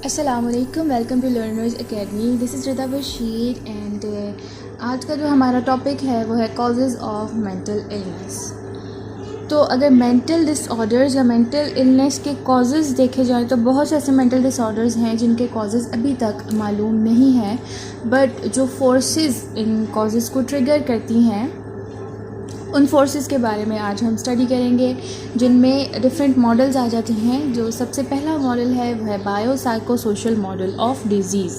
अस्सलामुअलैकुम, welcome to learners academy. This is Rida Bashir and आज का जो हमारा टॉपिक है वो है कॉजेज़ ऑफ मेंटल इलनेस। तो अगर मेंटल डिसऑर्डर्स या मेंटल इलनेस के कॉजेज़ देखे जाए तो बहुत से ऐसे मेंटल डिसऑर्डर्स हैं जिनके कॉजेज़ अभी तक मालूम नहीं हैं, बट जो फोर्सेस इन कॉजेज़ को ट्रिगर करती हैं उन फोर्सेस के बारे में आज हम स्टडी करेंगे, जिनमें डिफरेंट मॉडल्स आ जाते हैं। जो सबसे पहला मॉडल है वो है biopsychosocial model of disease.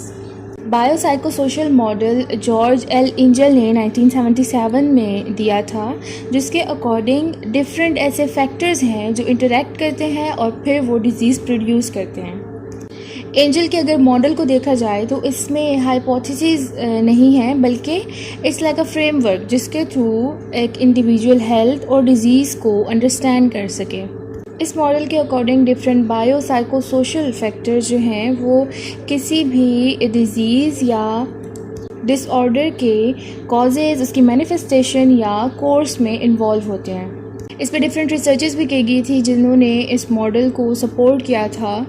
Biopsychosocial model George L Engel ने 1977 में दिया था, जिसके अकॉर्डिंग डिफरेंट ऐसे फैक्टर्स हैं जो इंटरेक्ट करते हैं और फिर वो डिज़ीज़ प्रोड्यूस करते हैं। एंजल के अगर मॉडल को देखा जाए तो इसमें हाइपोथेसिस नहीं है, बल्कि इट्स लाइक अ फ्रेमवर्क जिसके थ्रू एक इंडिविजुअल हेल्थ और डिज़ीज़ को अंडरस्टैंड कर सके। इस मॉडल के अकॉर्डिंग डिफरेंट बायोसाइकोसोशल फैक्टर्स जो हैं वो किसी भी डिज़ीज़ या डिसऑर्डर के कॉजेज़, उसकी मैनिफेस्टेशन या कोर्स में इन्वॉल्व होते हैं। इस पर डिफरेंट रिसर्चेस भी की गई थी जिन्होंने इस मॉडल को सपोर्ट किया था।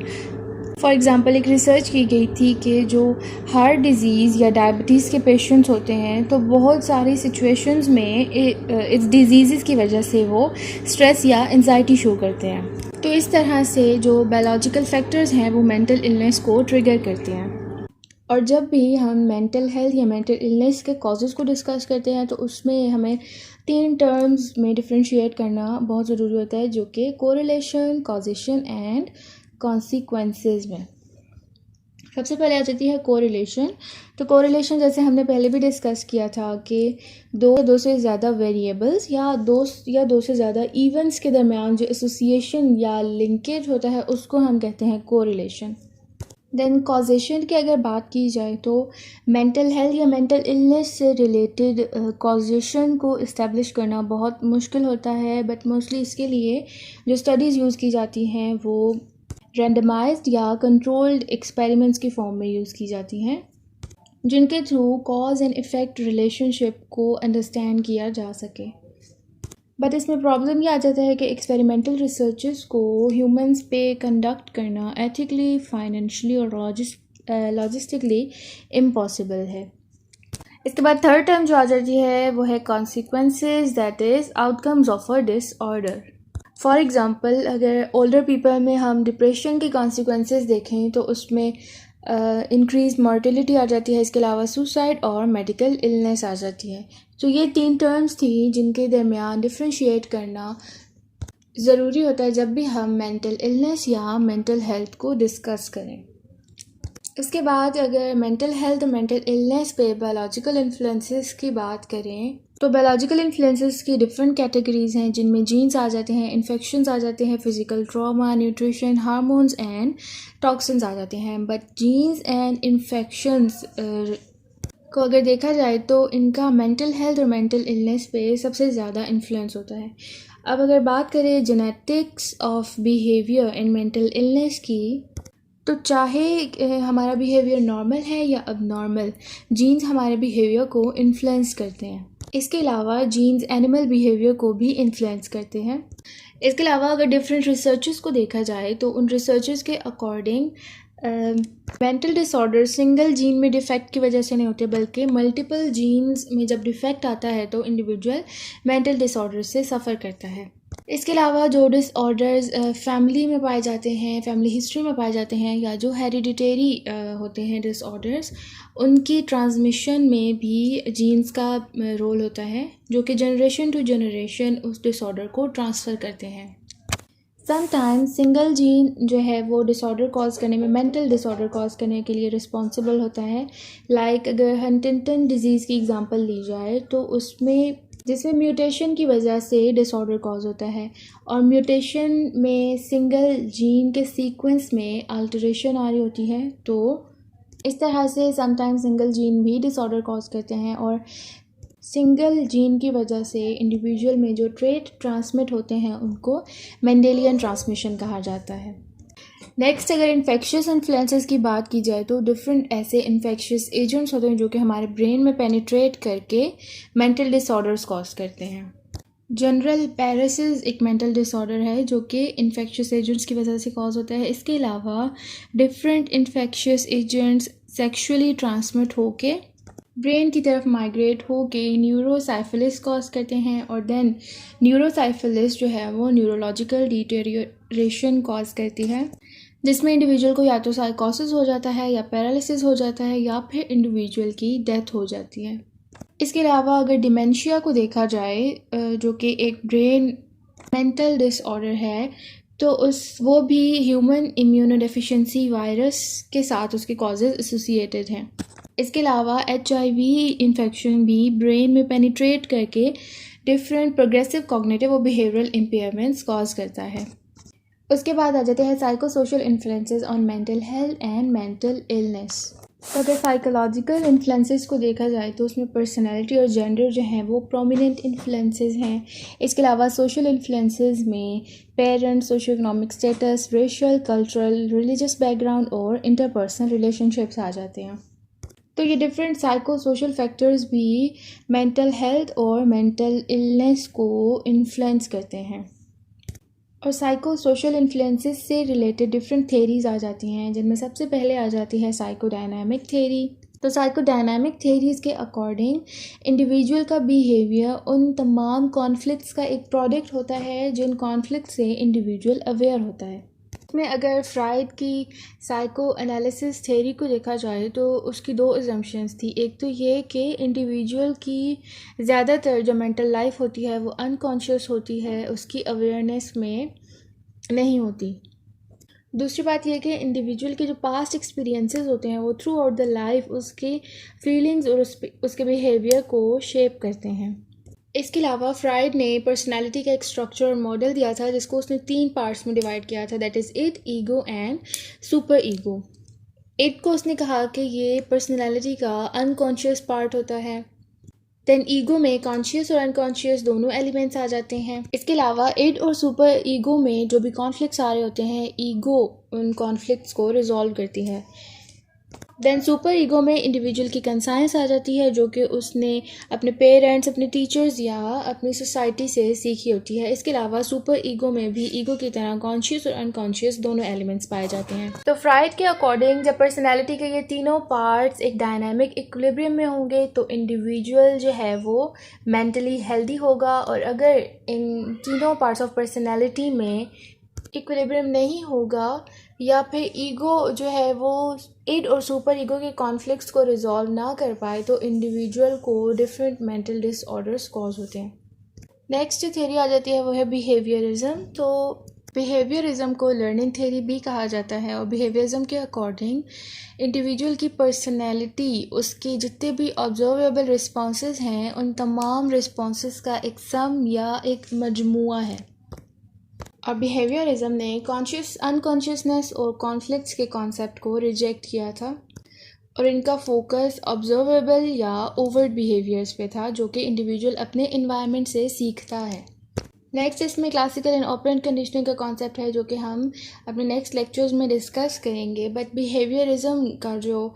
फॉर एग्ज़ाम्पल एक रिसर्च की गई थी कि जो हार्ट डिज़ीज़ या डायबिटीज़ के पेशेंट्स होते हैं तो बहुत सारी सिचुएशंस में इस डिजीज़ की वजह से वो स्ट्रेस या एंजाइटी शो करते हैं। तो इस तरह से जो बायोलॉजिकल फैक्टर्स हैं वो मेंटल इलनेस को ट्रिगर करते हैं। और जब भी हम मेंटल हेल्थ या मेंटल इलनेस के कॉजेज़ को डिस्कस करते हैं तो उसमें हमें 3 टर्म्स में डिफ्रेंशिएट करना बहुत ज़रूरी होता है, जो कि कोरिलेशन, कॉजेशन एंड कॉन्सिक्वेंसेस में। सबसे पहले आ जाती है कोरिलेशन। तो कोरिलेशन जैसे हमने पहले भी डिस्कस किया था कि दो से ज़्यादा वेरिएबल्स या दो से ज़्यादा इवेंट्स के दरमियान जो एसोसिएशन या लिंकेज होता है उसको हम कहते हैं कोरिलेशन। देन कॉजेशन की अगर बात की जाए तो मेंटल हेल्थ या मेंटल इलनेस से रिलेटेड कॉजेशन को इस्टेब्लिश करना बहुत मुश्किल होता है, बट मोस्टली इसके लिए जो स्टडीज़ यूज़ की जाती हैं वो रैंडमाइज्ड या कंट्रोल्ड एक्सपेरिमेंट्स की फॉर्म में यूज़ की जाती हैं, जिनके through cause and effect relationship को अंडरस्टैंड किया जा सके। बट इसमें प्रॉब्लम ये आ जाता है कि एक्सपेरिमेंटल रिसर्चेस को ह्यूमंस पे कंडक्ट करना एथिकली, फाइनेंशियली और लॉजिस्टिकली इम्पॉसिबल है। इसके बाद थर्ड टर्म जो आ जाती है वो है consequences, that is outcomes of a disorder. For example अगर ओल्डर पीपल में हम डिप्रेशन के कॉन्सिक्वेंसेस देखें तो उसमें इंक्रीज मॉर्टेलिटी आ जाती है। इसके अलावा सुसाइड और मेडिकल इलनेस आ जाती है। तो ये 3 टर्म्स थी जिनके दरमियान डिफ्रेंशिएट करना ज़रूरी होता है जब भी हम मेंटल इलनेस या मेंटल हेल्थ को डिस्कस करें। इसके बाद अगर मेंटल हेल्थ और मेंटल इलनेस पे बायोलॉजिकल इन्फ्लुएंसेस की बात करें तो बायोलॉजिकल इन्फ्लुएंसेस की डिफरेंट कैटेगरीज हैं, जिनमें जीन्स आ जाते हैं, इन्फेक्शंस आ जाते हैं, physical trauma, nutrition, hormones and toxins आ जाते हैं। बट जीन्स एंड इन्फेक्शंस को अगर देखा जाए तो इनका मेंटल हेल्थ और मेंटल इलनेस पे सबसे ज़्यादा इन्फ्लुएंस होता है। अब अगर बात करें genetics of behaviour in mental illness की, तो चाहे हमारा बिहेवियर नॉर्मल है या अबनॉर्मल, जीन्स हमारे बिहेवियर को इन्फ्लुएंस करते हैं। इसके अलावा जीन्स एनिमल बिहेवियर को भी इन्फ्लुएंस करते हैं। इसके अलावा अगर डिफरेंट रिसर्चेस को देखा जाए तो उन रिसर्चेस के according mental disorder single gene में डिफेक्ट की वजह से नहीं होते, बल्कि मल्टीपल जीन्स में जब डिफेक्ट आता है तो इंडिविजुअल मेंटल डिसऑर्डर से सफ़र करता है। इसके अलावा जो डिसऑर्डर्स फैमिली में पाए जाते हैं, फैमिली हिस्ट्री में पाए जाते हैं, या जो हेरिडिटेरी होते हैं डिसऑर्डर्स, उनकी ट्रांसमिशन में भी जीन्स का रोल होता है, जो कि जनरेशन टू जनरेशन उस डिसऑर्डर को ट्रांसफ़र करते हैं। समटाइम्स सिंगल जीन जो है वो डिसऑर्डर कॉज करने में, मेंटल डिसऑर्डर कॉज करने के लिए रिस्पॉन्सिबल होता है। लाइक अगर हंटिंगटन डिजीज़ की एग्जांपल ली जाए तो उसमें जिसमें म्यूटेशन की वजह से डिसऑर्डर कॉज होता है, और म्यूटेशन में सिंगल जीन के सीक्वेंस में अल्टरेशन आ रही होती है। तो इस तरह से समटाइम्स सिंगल जीन भी डिसऑर्डर कॉज करते हैं, और सिंगल जीन की वजह से इंडिविजुअल में जो ट्रेट ट्रांसमिट होते हैं उनको मेंडेलियन ट्रांसमिशन कहा जाता है। नेक्स्ट अगर इन्फेक्शियस इन्फ्लुएंसेस की बात की जाए तो डिफरेंट ऐसे इन्फेक्शियस एजेंट्स होते हैं जो कि हमारे ब्रेन में पेनिट्रेट करके मेंटल डिसऑर्डर्स कॉज करते हैं। जनरल पैरासिस एक मेंटल डिसऑर्डर है जो कि इन्फेक्शियस एजेंट्स की वजह से कॉज होता है। इसके अलावा different infectious agents sexually transmit होके ब्रेन की तरफ माइग्रेट होके न्यूरोसाइफिलिस कॉज करते हैं, और देन न्यूरोसाइफिलिस जो है वो न्यूरोलॉजिकल डिटेरियोरेशन कॉज करती है, जिसमें इंडिविजुअल को या तो साइकोसिस हो जाता है या पैरालिसिस हो जाता है या फिर इंडिविजुअल की डेथ हो जाती है। इसके अलावा अगर डिमेंशिया को देखा जाए जो कि एक ब्रेन मेंटल डिसऑर्डर है, तो वो भी ह्यूमन इम्यूनोडेफिशिएंसी वायरस के साथ उसके कॉजेज़ एसोसिएटेड हैं। इसके अलावा HIV इन्फेक्शन भी ब्रेन में पेनिट्रेट करके डिफरेंट प्रोग्रेसिव कॉग्निटिव और बिहेवियरल इम्पेयरमेंट्स कॉज करता है। उसके बाद आ जाते हैं psycho social influences on mental health and mental illness. तो अगर साइकोलॉजिकल इन्फ्लुएंसेस को देखा जाए तो उसमें पर्सनैलिटी और जेंडर जो हैं वो प्रोमिनेंट इन्फ्लुएंसेस हैं। इसके अलावा सोशल इन्फ्लुएंसेस में parents, socio economic status, racial, cultural, religious background और इंटरपर्सनल रिलेशनशिप्स आ जाते हैं। तो ये डिफरेंट साइको सोशल फैक्टर्स भी मेंटल हेल्थ और मेंटल इलनेस को इन्फ्लुएंस करते हैं। और साइको सोशल इन्फ्लुएंसेस से रिलेटेड डिफरेंट थेरीज़ आ जाती हैं, जिनमें सबसे पहले आ जाती है साइकोडायनामिक थेरी। तो साइकोडायनामिक थेरीज़ के अकॉर्डिंग इंडिविजुअल का बिहेवियर उन तमाम कॉन्फ्लिक्ट्स का एक प्रोडक्ट होता है जिन कॉन्फ्लिक्ट से इंडिविजुअल अवेयर होता है। इसमें अगर फ्राइड की साइको एनालिसिस थेरी को देखा जाए तो उसकी दो अजम्पशंस थी। एक तो ये कि इंडिविजुअल की ज़्यादातर जो मेंटल लाइफ होती है वो अनकॉन्शियस होती है, उसकी अवेयरनेस में नहीं होती। दूसरी बात यह कि इंडिविजुअल के जो पास्ट एक्सपीरियंसेस होते हैं वो थ्रू आउट द लाइफ उसकी फीलिंग्स और उसके बिहेवियर को शेप करते हैं। इसके अलावा फ्राइड ने पर्सनालिटी का एक स्ट्रक्चर और मॉडल दिया था जिसको उसने 3 पार्ट्स में डिवाइड किया था, that is it, ego and super ego. It को उसने कहा कि ये पर्सनालिटी का अनकॉन्शियस पार्ट होता है। देन ईगो में कॉन्शियस और अनकॉन्शियस दोनों एलिमेंट्स आ जाते हैं। इसके अलावा इट और सुपर ईगो में जो भी कॉन्फ्लिक्ट्स आ रहे होते हैं, ईगो उन कॉन्फ्लिक्ट्स को रिजॉल्व करती है। देन सुपर ईगो में इंडिविजुअल की कंसाइंस आ जाती है जो कि उसने अपने पेरेंट्स, अपने टीचर्स या अपनी सोसाइटी से सीखी होती है। इसके अलावा सुपर ईगो में भी ईगो की तरह कॉन्शियस और अनकॉन्शियस दोनों एलिमेंट्स पाए जाते हैं। तो फ्राइड के अकॉर्डिंग जब पर्सनैलिटी के ये तीनों पार्ट्स एक डायनामिक इक्विलिब्रियम में होंगे तो इंडिविजुअल जो है वो मेंटली हेल्दी होगा, और अगर इन तीनों पार्ट्स ऑफ पर्सनैलिटी में इक्विलिब्रियम नहीं होगा या फिर ईगो जो है वो इड और सुपर ईगो के कॉन्फ्लिक्ट्स को रिजॉल्व ना कर पाए तो इंडिविजुअल को डिफरेंट मेंटल डिसऑर्डर्स कॉज होते हैं। नेक्स्ट जो थ्योरी आ जाती है वो है बिहेवियरिज्म। तो बिहेवियरिज्म को लर्निंग थ्योरी भी कहा जाता है, और बिहेवियरिज्म के अकॉर्डिंग इंडिविजुअल की पर्सनैलिटी, उसके जितने भी ऑब्जर्वेबल रिस्पॉन्सेस हैं उन तमाम रिस्पॉन्सेस का एक सम या एक मजमुआ है। और बिहेवियरिज्म ने कॉन्शियस, अनकॉन्शियसनेस और कॉन्फ्लिक्ट्स के कॉन्सेप्ट को रिजेक्ट किया था, और इनका फोकस ऑब्जर्वेबल या ओवर्ट बिहेवियर्स पे था जो कि इंडिविजुअल अपने इन्वायरमेंट से सीखता है। नेक्स्ट इसमें क्लासिकल एंड ऑपरेंट कंडीशनिंग का कॉन्सेप्ट है जो कि हम अपने नेक्स्ट लेक्चर्स में डिस्कस करेंगे। बट बिहेवियरिज्म का जो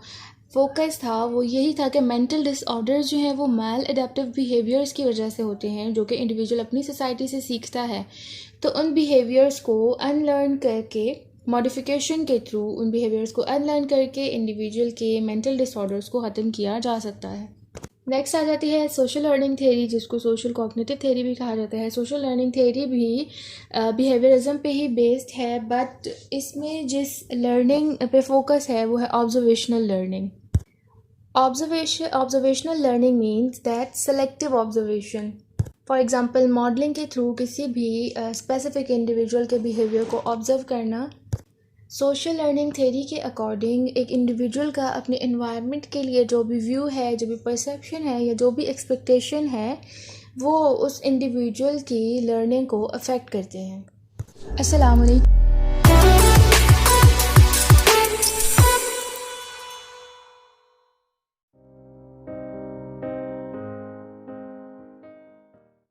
फोकस था वो यही था कि मेंटल डिसऑर्डर्स जो हैं वो मैल एडेप्टिव बिहेवियर्स की वजह से होते हैं जो कि इंडिविजुअल अपनी सोसाइटी से सीखता है। तो उन बिहेवियर्स को अनलर्न करके, मॉडिफिकेशन के थ्रू उन बिहेवियर्स को अनलर्न करके इंडिविजुअल के मेंटल डिसऑर्डर्स को ख़त्म किया जा सकता है। नेक्स्ट आ जाती है सोशल लर्निंग थ्योरी, जिसको सोशल कॉग्निटिव थ्योरी भी कहा जाता है। सोशल लर्निंग थ्योरी भी बिहेवियरिज्म पे ही बेस्ड है, बट इसमें जिस लर्निंग पे फोकस है वो है observational learning. Observational learning means that selective observation. For example modelling के थ्रू किसी भी स्पेसिफिक इंडिविजुअल के बिहेवियर को ऑब्जर्व करना। सोशल लर्निंग थ्योरी के अकॉर्डिंग एक इंडिविजुअल का अपने एनवायरनमेंट के लिए जो भी व्यू है, जो भी परसेप्शन है या जो भी एक्सपेक्टेशन है वो उस इंडिविजुअल की लर्निंग को अफेक्ट करते हैं। अस्सलाम वालेकुम।